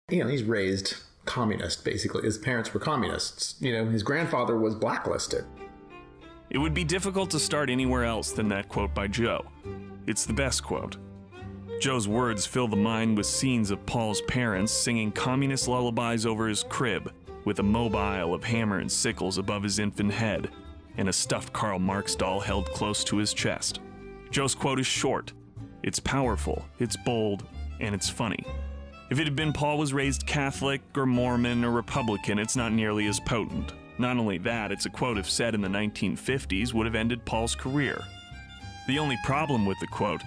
He's raised communist, basically. His parents were communists. His grandfather was blacklisted. It would be difficult to start anywhere else than that quote by Joe. It's the best quote. Joe's words fill the mind with scenes of Paul's parents singing communist lullabies over his crib, with a mobile of hammer and sickles above his infant head, and a stuffed Karl Marx doll held close to his chest. Joe's quote is short, it's powerful, it's bold, and it's funny. If it had been Paul was raised Catholic or Mormon or Republican, it's not nearly as potent. Not only that, it's a quote if said in the 1950s would have ended Paul's career. The only problem with the quote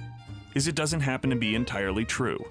is it doesn't happen to be entirely true.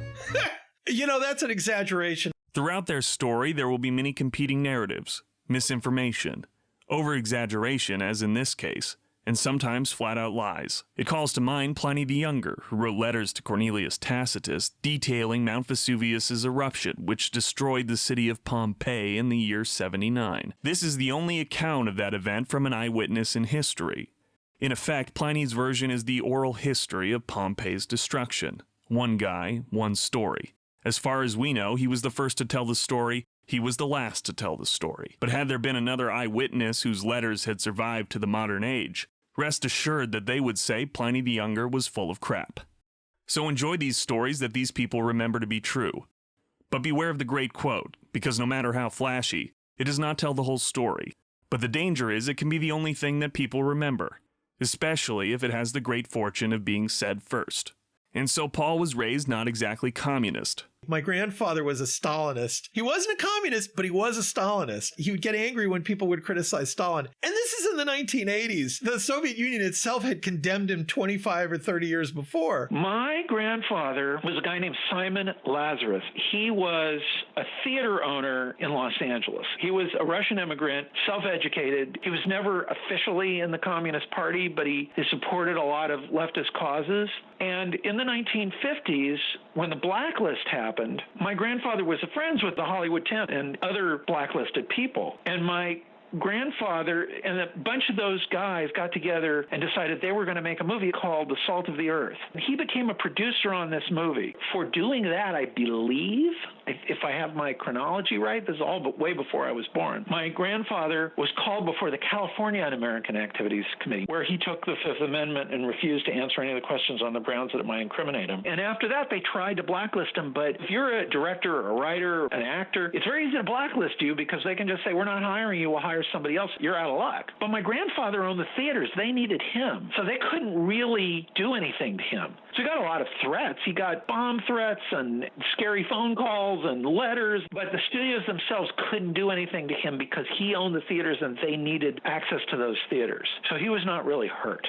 That's an exaggeration. Throughout their story, there will be many competing narratives, misinformation, over-exaggeration, as in this case, and sometimes flat-out lies. It calls to mind Pliny the Younger, who wrote letters to Cornelius Tacitus detailing Mount Vesuvius's eruption, which destroyed the city of Pompeii in the year 79. This is the only account of that event from an eyewitness in history. In effect, Pliny's version is the oral history of Pompeii's destruction. One guy, one story. As far as we know, he was the first to tell the story. He was the last to tell the story. But had there been another eyewitness whose letters had survived to the modern age, rest assured that they would say Pliny the Younger was full of crap. So enjoy these stories that these people remember to be true. But beware of the great quote, because no matter how flashy, it does not tell the whole story. But the danger is it can be the only thing that people remember, especially if it has the great fortune of being said first. And so Paul was raised not exactly communist. My grandfather was a Stalinist. He wasn't a communist, but he was a Stalinist. He would get angry when people would criticize Stalin. And this is in the 1980s. The Soviet Union itself had condemned him 25 or 30 years before. My grandfather was a guy named Simon Lazarus. He was a theater owner in Los Angeles. He was a Russian immigrant, self-educated. He was never officially in the Communist Party, but he supported a lot of leftist causes. And in the 1950s, when the blacklist happened, my grandfather was friends with the Hollywood 10 and other blacklisted people. And my grandfather and a bunch of those guys got together and decided they were going to make a movie called The Salt of the Earth. He became a producer on this movie. For doing that, I believe, if I have my chronology right, this is all but way before I was born, my grandfather was called before the California Un-American Activities Committee, where he took the Fifth Amendment and refused to answer any of the questions on the grounds that it might incriminate him. And after that, they tried to blacklist him. But if you're a director or a writer, an actor, it's very easy to blacklist you because they can just say, we're not hiring you, we'll hire somebody else. You're out of luck. But my grandfather owned the theaters. They needed him. So they couldn't really do anything to him. So he got a lot of threats. He got bomb threats and scary phone calls and letters. But the studios themselves couldn't do anything to him because he owned the theaters and they needed access to those theaters. So he was not really hurt.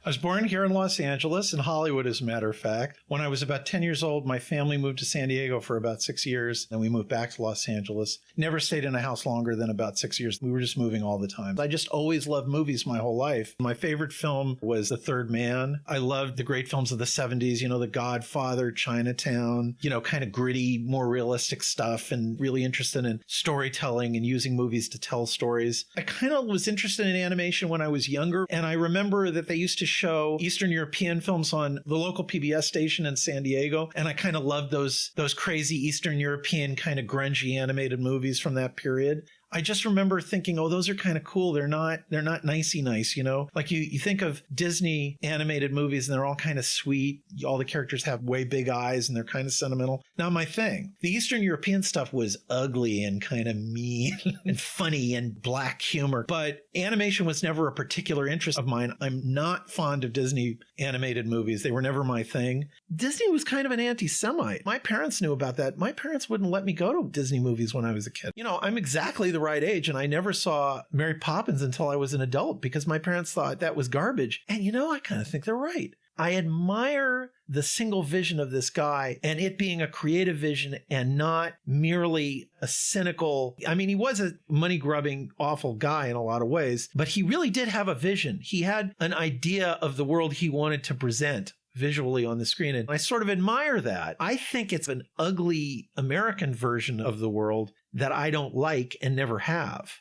I was born here in Los Angeles, in Hollywood, as a matter of fact. When I was about 10 years old, my family moved to San Diego for about 6 years. Then we moved back to Los Angeles. Never stayed in a house longer than about 6 years. We were just moving all the time. I just always loved movies my whole life. My favorite film was The Third Man. I loved the great films of the 70s, The Godfather, Chinatown, kind of gritty, more realistic stuff, and really interested in storytelling and using movies to tell stories. I kind of was interested in animation when I was younger, and I remember that they used to show Eastern European films on the local PBS station in San Diego, and I kind of loved those crazy Eastern European kind of grungy animated movies from that period. I just remember thinking, oh, those are kind of cool. They're not nicey nice, Like you think of Disney animated movies and they're all kind of sweet. All the characters have way big eyes and they're kind of sentimental. Not my thing. The Eastern European stuff was ugly and kind of mean and funny and black humor. But animation was never a particular interest of mine. I'm not fond of Disney animated movies. They were never my thing. Disney was kind of an anti-Semite. My parents knew about that. My parents wouldn't let me go to Disney movies when I was a kid. I'm exactly the right age, and I never saw Mary Poppins until I was an adult because my parents thought that was garbage. And I kind of think they're right. I admire the single vision of this guy and it being a creative vision and not merely a cynical. I mean, he was a money-grubbing, awful guy in a lot of ways, but he really did have a vision. He had an idea of the world he wanted to present visually on the screen. And I sort of admire that. I think it's an ugly American version of the world that I don't like and never have.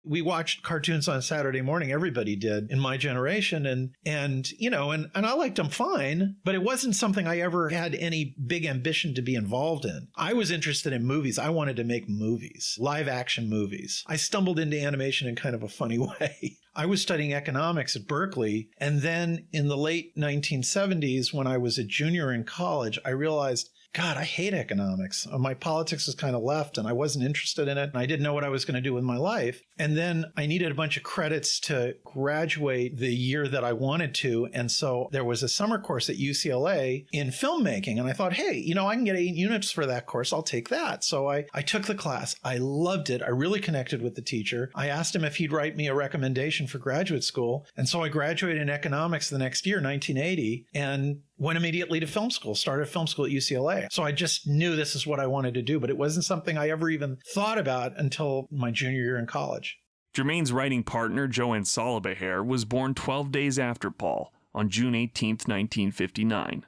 We watched cartoons on Saturday morning. Everybody did in my generation. And I liked them fine, but it wasn't something I ever had any big ambition to be involved in. I was interested in movies. I wanted to make movies, live action movies. I stumbled into animation in kind of a funny way. I was studying economics at Berkeley. And then in the late 1970s, when I was a junior in college, I realized, God, I hate economics. My politics was kind of left and I wasn't interested in it. And I didn't know what I was going to do with my life. And then I needed a bunch of credits to graduate the year that I wanted to. And so there was a summer course at UCLA in filmmaking. And I thought, hey, I can get 8 units for that course. I'll take that. So I took the class. I loved it. I really connected with the teacher. I asked him if he'd write me a recommendation for graduate school. And so I graduated in economics the next year, 1980, and went immediately to film school, started film school at UCLA. So I just knew this is what I wanted to do, but it wasn't something I ever even thought about until my junior year in college. Germain's writing partner, Joe Ansolabehere, was born 12 days after Paul, on June 18, 1959.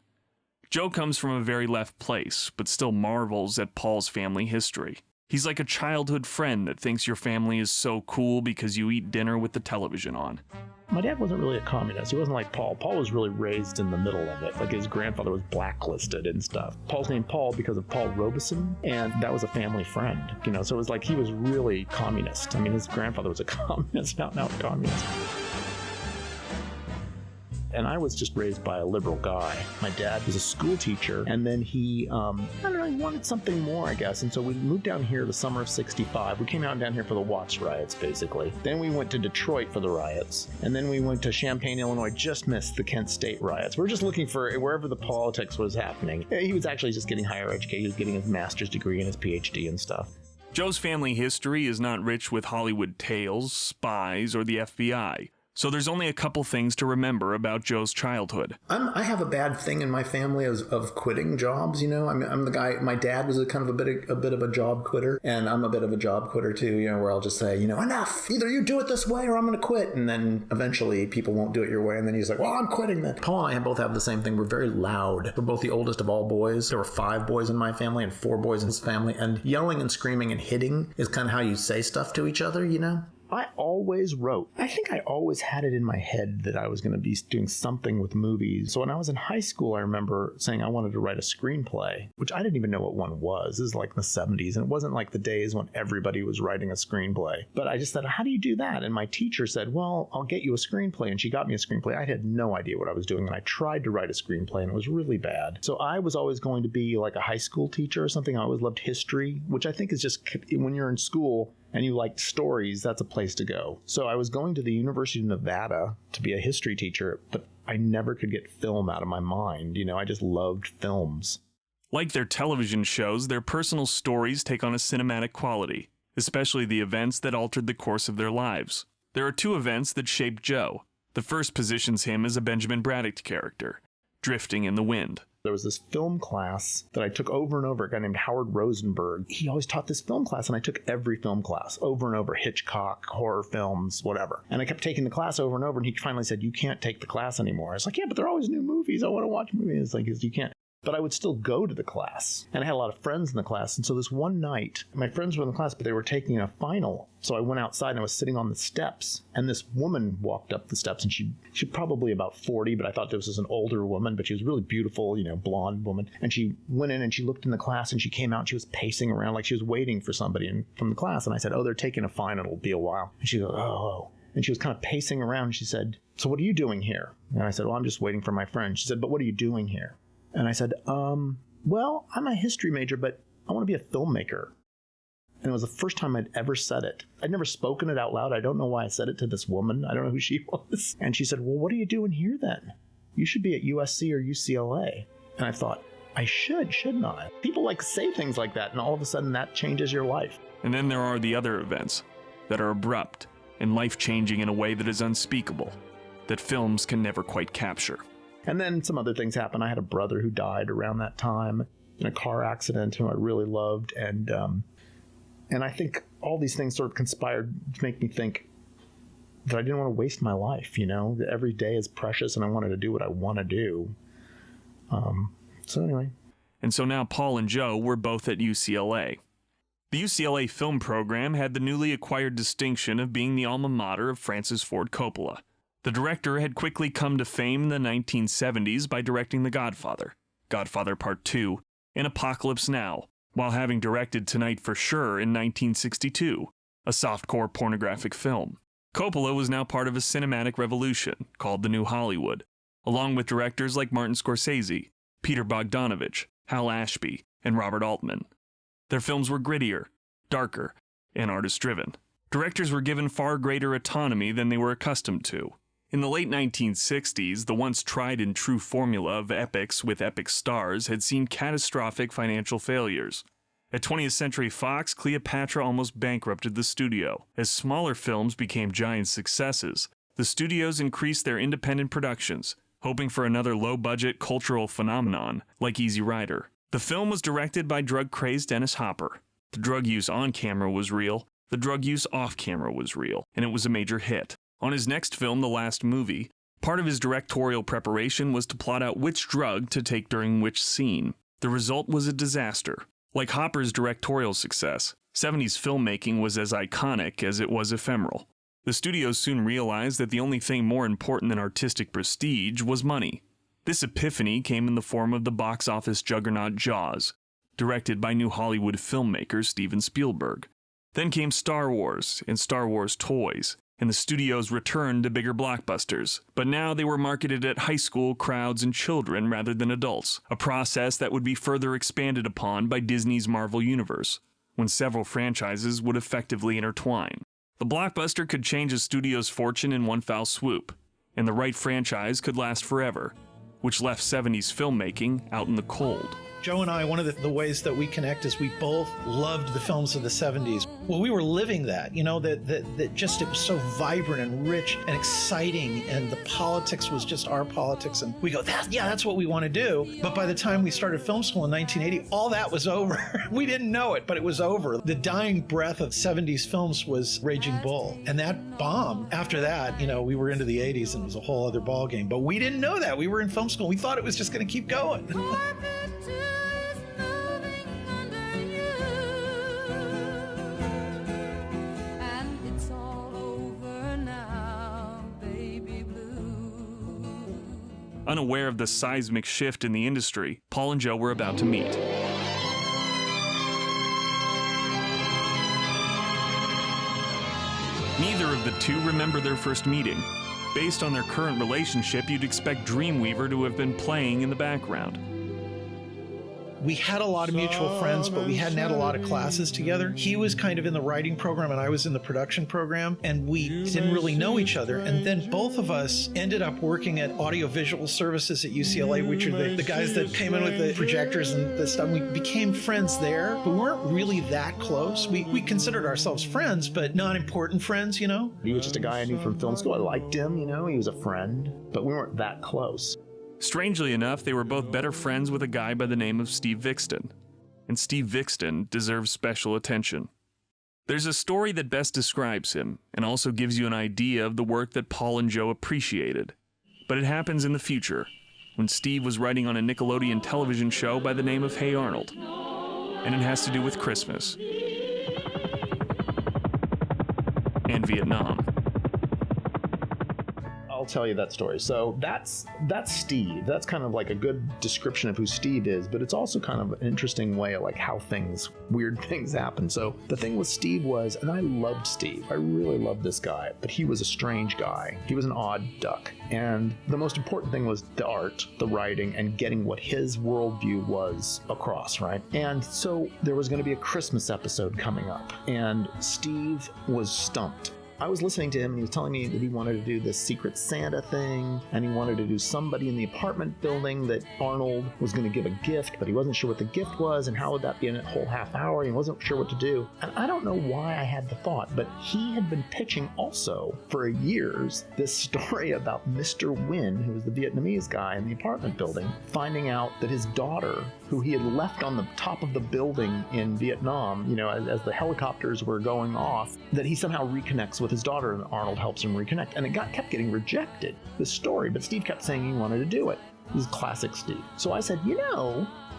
Joe comes from a very left place, but still marvels at Paul's family history. He's like a childhood friend that thinks your family is so cool because you eat dinner with the television on. My dad wasn't really a communist. He wasn't like Paul. Paul was really raised in the middle of it. Like his grandfather was blacklisted and stuff. Paul's named Paul because of Paul Robeson, and that was a family friend. So it was like he was really communist. I mean, his grandfather was a communist, out and out communist. And I was just raised by a liberal guy. My dad was a school teacher, and then he, he wanted something more, I guess. And so we moved down here the summer of '65. We came out down here for the Watts riots, basically. Then we went to Detroit for the riots. And then we went to Champaign, Illinois, just missed the Kent State riots. We were just looking for wherever the politics was happening. He was actually just getting higher education. He was getting his master's degree and his PhD and stuff. Joe's family history is not rich with Hollywood tales, spies, or the FBI. So there's only a couple things to remember about Joe's childhood. I have a bad thing in my family of quitting jobs. I'm the guy. My dad was a kind of a bit of a job quitter, and I'm a bit of a job quitter too. Where I'll just say, enough. Either you do it this way, or I'm going to quit. And then eventually people won't do it your way, and then he's like, well, I'm quitting then. Paul and I both have the same thing. We're very loud. We're both the oldest of all boys. There were 5 boys in my family and 4 boys in his family, and yelling and screaming and hitting is kind of how you say stuff to each other. I always wrote. I think I always had it in my head that I was going to be doing something with movies. So when I was in high school, I remember saying I wanted to write a screenplay, which I didn't even know what one was. This is like the 70s, and it wasn't like the days when everybody was writing a screenplay. But I just said, how do you do that? And my teacher said, well, I'll get you a screenplay. And she got me a screenplay. I had no idea what I was doing, and I tried to write a screenplay, and it was really bad. So I was always going to be like a high school teacher or something. I always loved history, which I think is just when you're in school and you like stories, that's a place to go. So I was going to the University of Nevada to be a history teacher, but I never could get film out of my mind. I just loved films. Like their television shows, their personal stories take on a cinematic quality, especially the events that altered the course of their lives. There are 2 events that shaped Joe. The first positions him as a Benjamin Braddock character, drifting in the wind. There was this film class that I took over and over, a guy named Howard Rosenberg. He always taught this film class, and I took every film class over and over, Hitchcock, horror films, whatever. And I kept taking the class over and over, and he finally said, you can't take the class anymore. I was like, yeah, but there are always new movies. I want to watch movies. It's like, you can't. But I would still go to the class, and I had a lot of friends in the class. And so this one night, my friends were in the class, but they were taking a final. So I went outside, and I was sitting on the steps, and this woman walked up the steps, and she probably about 40, but I thought this was an older woman, but she was really beautiful, blonde woman. And she went in, and she looked in the class, and she came out, and she was pacing around like she was waiting for somebody from the class. And I said, oh, they're taking a final. It'll be a while. And she goes, oh. And she was kind of pacing around, and she said, so what are you doing here? And I said, well, I'm just waiting for my friend. She said, but what are you doing here? And I said, well, I'm a history major, but I want to be a filmmaker. And it was the first time I'd ever said it. I'd never spoken it out loud. I don't know why I said it to this woman. I don't know who she was. And she said, well, what are you doing here then? You should be at USC or UCLA. And I thought, I shouldn't I? People like say things like that, and all of a sudden that changes your life. And then there are the other events that are abrupt and life-changing in a way that is unspeakable, that films can never quite capture. And then some other things happened. I had a brother who died around that time in a car accident who I really loved. And I think all these things sort of conspired to make me think that I didn't want to waste my life, that every day is precious and I wanted to do what I want to do. So anyway. And so now Paul and Joe were both at UCLA. The UCLA film program had the newly acquired distinction of being the alma mater of Francis Ford Coppola. The director had quickly come to fame in the 1970s by directing The Godfather, Godfather Part 2, and Apocalypse Now, while having directed Tonight for Sure in 1962, a softcore pornographic film. Coppola was now part of a cinematic revolution called the New Hollywood, along with directors like Martin Scorsese, Peter Bogdanovich, Hal Ashby, and Robert Altman. Their films were grittier, darker, and artist-driven. Directors were given far greater autonomy than they were accustomed to. In the late 1960s, the once tried-and-true formula of epics with epic stars had seen catastrophic financial failures. At 20th Century Fox, Cleopatra almost bankrupted the studio. As smaller films became giant successes, the studios increased their independent productions, hoping for another low-budget cultural phenomenon like Easy Rider. The film was directed by drug-crazed Dennis Hopper. The drug use on camera was real, the drug use off camera was real, and it was a major hit. On his next film, The Last Movie, part of his directorial preparation was to plot out which drug to take during which scene. The result was a disaster. Like Hopper's directorial success, 70s filmmaking was as iconic as it was ephemeral. The studios soon realized that the only thing more important than artistic prestige was money. This epiphany came in the form of the box office juggernaut Jaws, directed by New Hollywood filmmaker Steven Spielberg. Then came Star Wars and Star Wars toys, and the studios returned to bigger blockbusters. But now they were marketed at high school crowds and children rather than adults, a process that would be further expanded upon by Disney's Marvel Universe, when several franchises would effectively intertwine. The blockbuster could change a studio's fortune in one foul swoop, and the right franchise could last forever, which left 70s filmmaking out in the cold. Joe and I, one of the ways that we connect is we both loved the films of the 70s. Well, we were living that, that just it was so vibrant and rich and exciting, and the politics was just our politics. And we go, that's what we want to do. But by the time we started film school in 1980, all that was over. We didn't know it, but it was over. The dying breath of 70s films was Raging Bull. And that bombed. After that, we were into the 80s and it was a whole other ballgame. But we didn't know that. We were in film school. We thought it was just going to keep going. Unaware of the seismic shift in the industry, Paul and Joe were about to meet. Neither of the two remember their first meeting. Based on their current relationship, you'd expect Dreamweaver to have been playing in the background. We had a lot of mutual friends, but we hadn't had a lot of classes together. He was kind of in the writing program and I was in the production program, and we didn't really know each other. And then both of us ended up working at audiovisual services at UCLA, which are the guys that came in with the projectors and the stuff. We became friends there, but we weren't really that close. We considered ourselves friends, but not important friends, He was just a guy I knew from film school. I liked him, he was a friend, but we weren't that close. Strangely enough, they were both better friends with a guy by the name of Steve Vixton. And Steve Vixton deserves special attention. There's a story that best describes him, and also gives you an idea of the work that Paul and Joe appreciated. But it happens in the future, when Steve was writing on a Nickelodeon television show by the name of Hey Arnold. And it has to do with Christmas. And Vietnam. I'll tell you that story. So that's Steve. That's kind of like a good description of who Steve is, but it's also kind of an interesting way of like how weird things happen. So the thing with Steve was, and I loved Steve. I really loved this guy, but he was a strange guy. He was an odd duck. And the most important thing was the art, the writing, and getting what his worldview was across, right? And so there was going to be a Christmas episode coming up, and Steve was stumped. I was listening to him and he was telling me that he wanted to do this Secret Santa thing, and he wanted to do somebody in the apartment building that Arnold was going to give a gift, but he wasn't sure what the gift was and how would that be in a whole half hour. He wasn't sure what to do. And I don't know why I had the thought, but he had been pitching also for years this story about Mr. Win, who was the Vietnamese guy in the apartment building, finding out that his daughter, who he had left on the top of the building in Vietnam, as the helicopters were going off, that he somehow reconnects with his daughter and Arnold helps him reconnect. And it kept getting rejected, this story, but Steve kept saying he wanted to do it. This is classic Steve. So I said,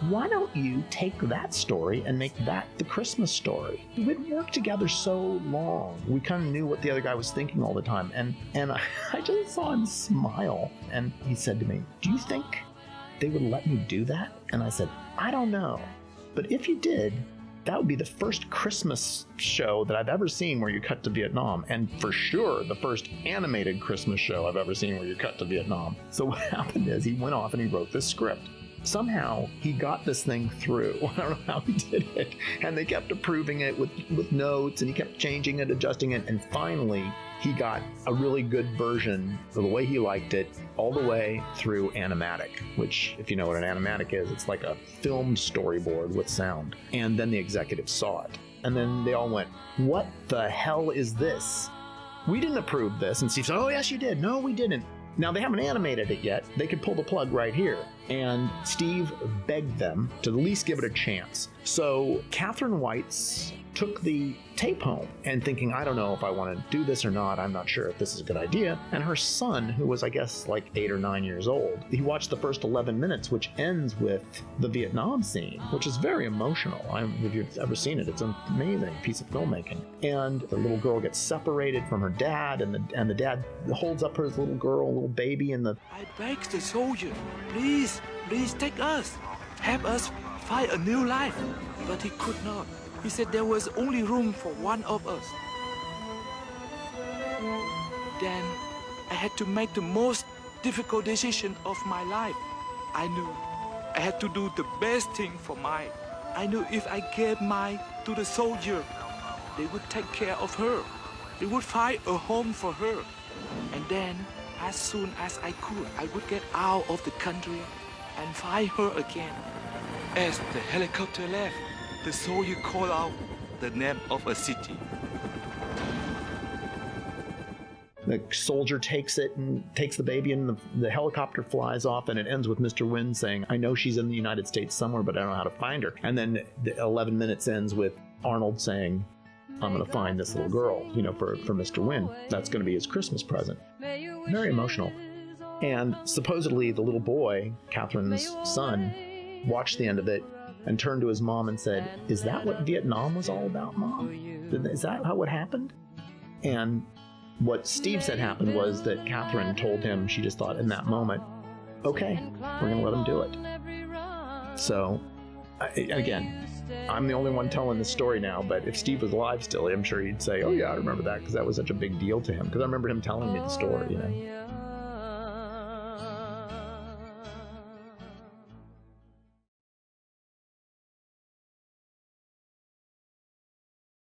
why don't you take that story and make that the Christmas story? We'd worked together so long. We kind of knew what the other guy was thinking all the time. And I just saw him smile. And he said to me, do you think they would let me do that? And I said, I don't know. But if you did, that would be the first Christmas show that I've ever seen where you cut to Vietnam. And for sure, the first animated Christmas show I've ever seen where you cut to Vietnam. So what happened is he went off and he wrote this script. Somehow he got this thing through. I don't know how he did it. And they kept approving it with notes, and he kept changing it, adjusting it. And finally, he got a really good version of the way he liked it, all the way through animatic, which, if you know what an animatic is, it's like a filmed storyboard with sound. And then the executives saw it. And then they all went, what the hell is this? We didn't approve this. And Steve said, oh, yes, you did. No, we didn't. Now, they haven't animated it yet. They could pull the plug right here. And Steve begged them to at least give it a chance. So Catherine Weitz took the tape home and thinking, I don't know if I want to do this or not. I'm not sure if this is a good idea. And her son, who was, I guess, like 8 or 9 years old, he watched the first 11 minutes, which ends with the Vietnam scene, which is very emotional. If you've ever seen it, it's an amazing piece of filmmaking. And the little girl gets separated from her dad, and the dad holds up his little girl, little baby, in the... I beg the soldier, please take us. Help us fight a new life. But he could not. He said there was only room for one of us. Then I had to make the most difficult decision of my life. I knew I had to do the best thing for Mike. I knew if I gave Mike to the soldier, they would take care of her. They would find a home for her. And then, as soon as I could, I would get out of the country and find her again. As the helicopter left, the soldier called out the name of a city. The soldier takes it and takes the baby, and the helicopter flies off, and it ends with Mr. Wynn saying, I know she's in the United States somewhere, but I don't know how to find her. And then the 11 minutes ends with Arnold saying, I'm going to find this little girl, for Mr. Wynn. That's going to be his Christmas present. Very emotional. And supposedly the little boy, Catherine's son, watched the end of it and turned to his mom and said, is that what Vietnam was all about, Mom? Is that how it happened? And what Steve said happened was that Catherine told him, she just thought in that moment, okay, we're going to let him do it. So, again, I'm the only one telling this story now, but if Steve was alive still, I'm sure he'd say, oh yeah, I remember that, because that was such a big deal to him. Because I remember him telling me the story,